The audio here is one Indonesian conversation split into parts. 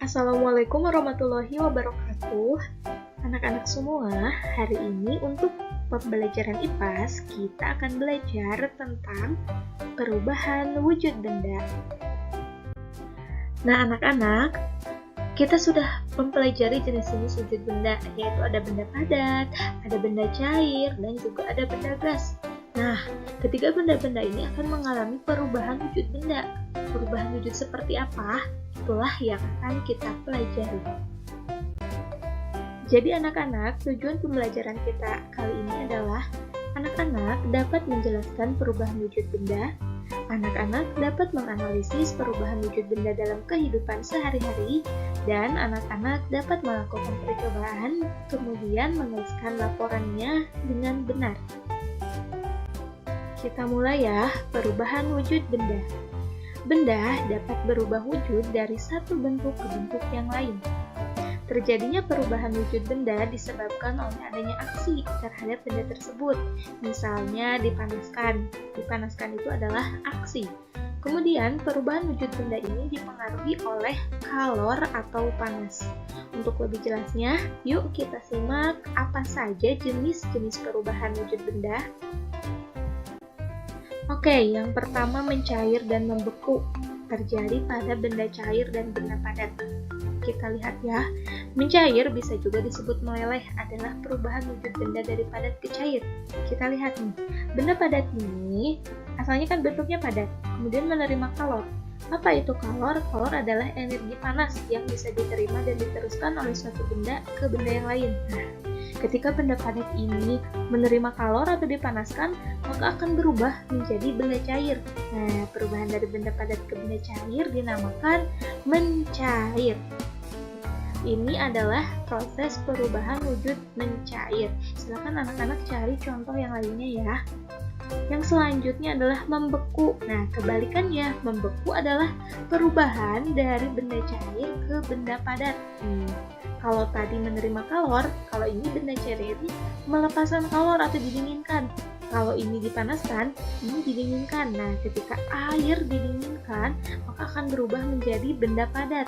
Assalamualaikum warahmatullahi wabarakatuh. Anak-anak semua, hari ini untuk pembelajaran IPAS kita akan belajar tentang perubahan wujud benda. Nah, anak-anak, kita sudah mempelajari jenis-jenis wujud benda, yaitu ada benda padat, ada benda cair, dan juga ada benda gas. Nah, ketiga benda-benda ini akan mengalami perubahan wujud benda. Perubahan wujud seperti apa? Itulah yang akan kita pelajari. Jadi anak-anak, tujuan pembelajaran kita kali ini adalah anak-anak dapat menjelaskan perubahan wujud benda, anak-anak dapat menganalisis perubahan wujud benda dalam kehidupan sehari-hari, dan anak-anak dapat melakukan percobaan, kemudian menuliskan laporannya dengan benar. Kita mulai ya, perubahan wujud benda. Benda dapat berubah wujud dari satu bentuk ke bentuk yang lain. Terjadinya perubahan wujud benda disebabkan oleh adanya aksi terhadap benda tersebut. Misalnya dipanaskan. Dipanaskan itu adalah aksi. Kemudian perubahan wujud benda ini dipengaruhi oleh kalor atau panas. Untuk lebih jelasnya, yuk kita simak apa saja jenis-jenis perubahan wujud benda. Oke, yang pertama mencair dan membeku terjadi pada benda cair dan benda padat. Kita lihat ya, mencair bisa juga disebut meleleh adalah perubahan wujud benda dari padat ke cair. Kita lihat nih, benda padat ini asalnya kan bentuknya padat, kemudian menerima kalor. Apa itu kalor? Kalor adalah energi panas yang bisa diterima dan diteruskan oleh suatu benda ke benda yang lain. Nah, ketika benda padat ini menerima kalor atau dipanaskan, maka akan berubah menjadi benda cair. Nah, perubahan dari benda padat ke benda cair dinamakan mencair. Ini adalah proses perubahan wujud mencair. Silakan anak-anak cari contoh yang lainnya ya. Yang selanjutnya adalah membeku. Nah, kebalikannya, membeku adalah perubahan dari benda cair ke benda padat. Kalau tadi menerima kalor, kalau ini benda cair ini melepaskan kalor atau didinginkan. Kalau ini dipanaskan, ini didinginkan. Nah, ketika air didinginkan, maka akan berubah menjadi benda padat,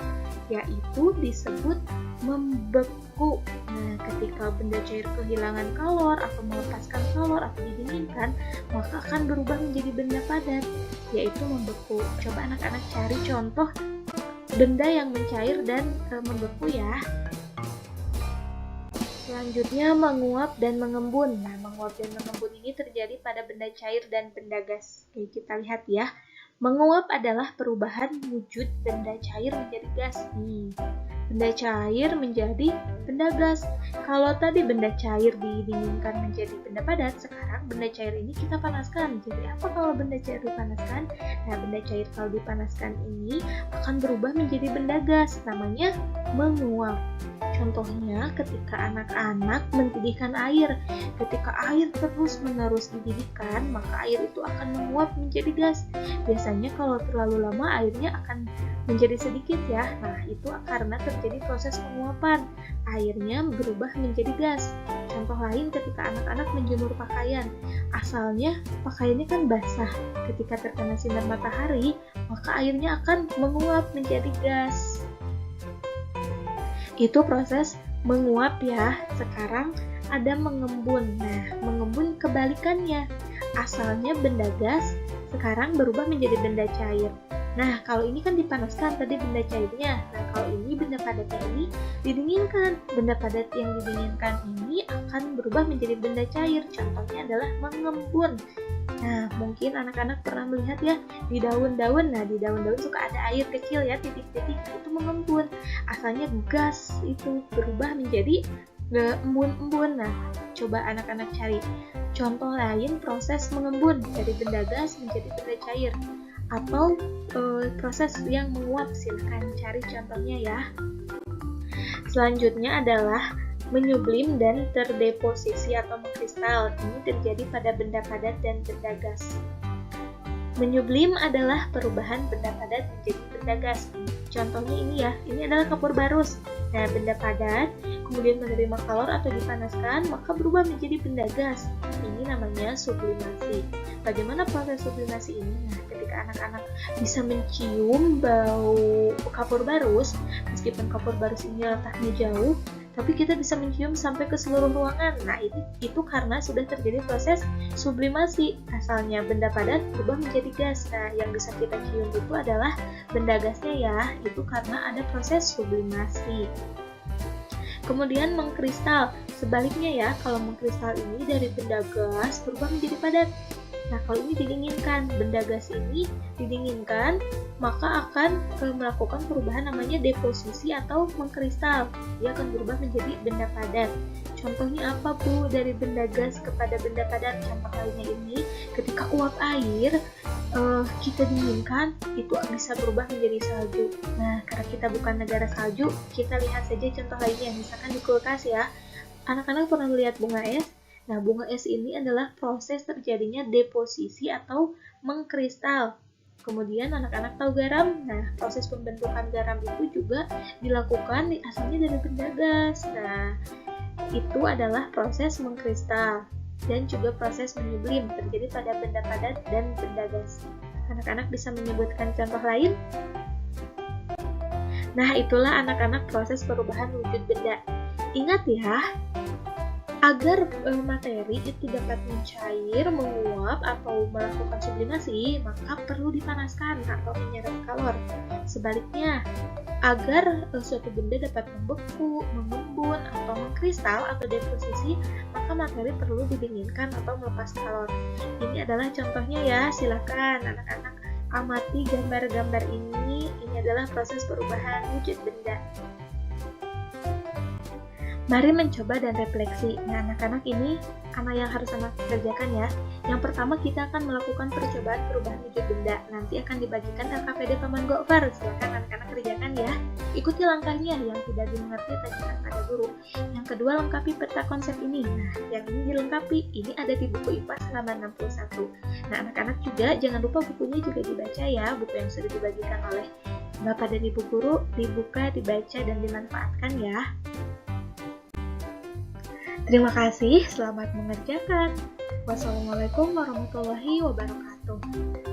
yaitu disebut membeku. Nah, ketika benda cair kehilangan kalor atau melepaskan kalor atau didinginkan, maka akan berubah menjadi benda padat, yaitu membeku. Coba anak-anak cari contoh benda yang mencair dan membeku ya. Selanjutnya menguap dan mengembun. Nah, menguap dan mengembun ini terjadi pada benda cair dan benda gas. Oke, kita lihat ya. Menguap adalah perubahan wujud benda cair menjadi gas. Benda cair menjadi benda gas. Kalau tadi benda cair didinginkan menjadi benda padat, sekarang benda cair ini kita panaskan. Jadi apa kalau benda cair dipanaskan? Nah, benda cair kalau dipanaskan ini akan berubah menjadi benda gas. Namanya menguap. Contohnya ketika anak-anak mendidihkan air. Ketika air terus-menerus dididihkan, maka air itu akan menguap menjadi gas. Biasanya kalau terlalu lama airnya akan menjadi sedikit ya. Nah, itu karena terjadi proses penguapan. Airnya berubah menjadi gas. Contoh lain ketika anak-anak menjemur pakaian. Asalnya pakaiannya kan basah. Ketika terkena sinar matahari, maka airnya akan menguap menjadi gas. Itu proses menguap ya. Sekarang ada mengembun. Nah, mengembun kebalikannya. Asalnya benda gas, sekarang berubah menjadi benda cair. Nah, kalau ini kan dipanaskan tadi benda cairnya. Nah, kalau ini benda padatnya ini didinginkan. Benda padat yang didinginkan ini akan berubah menjadi benda cair. Contohnya adalah mengembun. Nah, mungkin anak-anak pernah melihat ya di daun-daun. Nah, di daun-daun suka ada air kecil ya, titik-titik, itu mengembun. Asalnya gas itu berubah menjadi embun-embun. Nah, coba anak-anak cari contoh lain proses mengembun dari benda gas menjadi benda cair. Atau proses yang menguap, silahkan cari contohnya ya. Selanjutnya adalah menyublim dan terdeposisi atau mengkristal. Ini terjadi pada benda padat dan benda gas. Menyublim adalah perubahan benda padat menjadi benda gas. Contohnya ini ya, ini adalah kapur barus. Nah, benda padat kemudian menerima kalor atau dipanaskan, maka berubah menjadi benda gas. Ini namanya sublimasi. Bagaimana proses sublimasi ini? Nah, ketika anak-anak bisa mencium bau kapur barus, meskipun kapur barus ini letaknya jauh, tapi kita bisa mencium sampai ke seluruh ruangan. Nah, itu karena sudah terjadi proses sublimasi. Asalnya benda padat berubah menjadi gas. Nah, yang bisa kita cium itu adalah benda gasnya ya. Itu karena ada proses sublimasi. Kemudian mengkristal. Sebaliknya ya, kalau mengkristal ini dari benda gas berubah menjadi padat. Nah, kalau ini didinginkan, benda gas ini didinginkan, maka akan melakukan perubahan namanya deposisi atau mengkristal. Dia akan berubah menjadi benda padat. Contohnya apa, Bu? Dari benda gas kepada benda padat. Contoh lainnya ini, ketika uap air kita dinginkan, itu bisa berubah menjadi salju. Nah, karena kita bukan negara salju, kita lihat saja contoh lainnya. Misalkan di kulkas ya, anak-anak pernah melihat bunga es? Nah, bunga es ini adalah proses terjadinya deposisi atau mengkristal. Kemudian anak-anak tahu garam. Nah, proses pembentukan garam itu juga dilakukan asalnya dari benda gas. Nah, itu adalah proses mengkristal. Dan juga proses menyublim terjadi pada benda padat dan benda gas. Anak-anak bisa menyebutkan contoh lain? Nah, itulah anak-anak proses perubahan wujud benda. Ingat ya, agar materi itu dapat mencair, menguap, atau melakukan sublimasi, maka perlu dipanaskan atau menyerap kalor. Sebaliknya, agar suatu benda dapat membeku, mengembun, atau mengkristal atau deposisi, maka materi perlu didinginkan atau melepas kalor. Ini adalah contohnya ya, silakan anak-anak amati gambar-gambar ini. Ini adalah proses perubahan wujud benda. Mari mencoba dan refleksi. Nah, anak-anak ini yang harus anak kerjakan ya. Yang pertama, kita akan melakukan percobaan perubahan wujud benda. Nanti akan dibagikan LKPD Paman Gofar. Silakan anak-anak kerjakan ya. Ikuti langkahnya, yang tidak dimengerti tanyakan pada guru. Yang kedua, lengkapi peta konsep ini. Nah, yang ini dilengkapi. Ini ada di buku IPA halaman 61. Nah, anak-anak juga jangan lupa bukunya juga dibaca ya. Buku yang sudah dibagikan oleh Bapak dan Ibu guru dibuka, dibaca, dan dimanfaatkan ya. Terima kasih, selamat mengerjakan. Wassalamualaikum warahmatullahi wabarakatuh.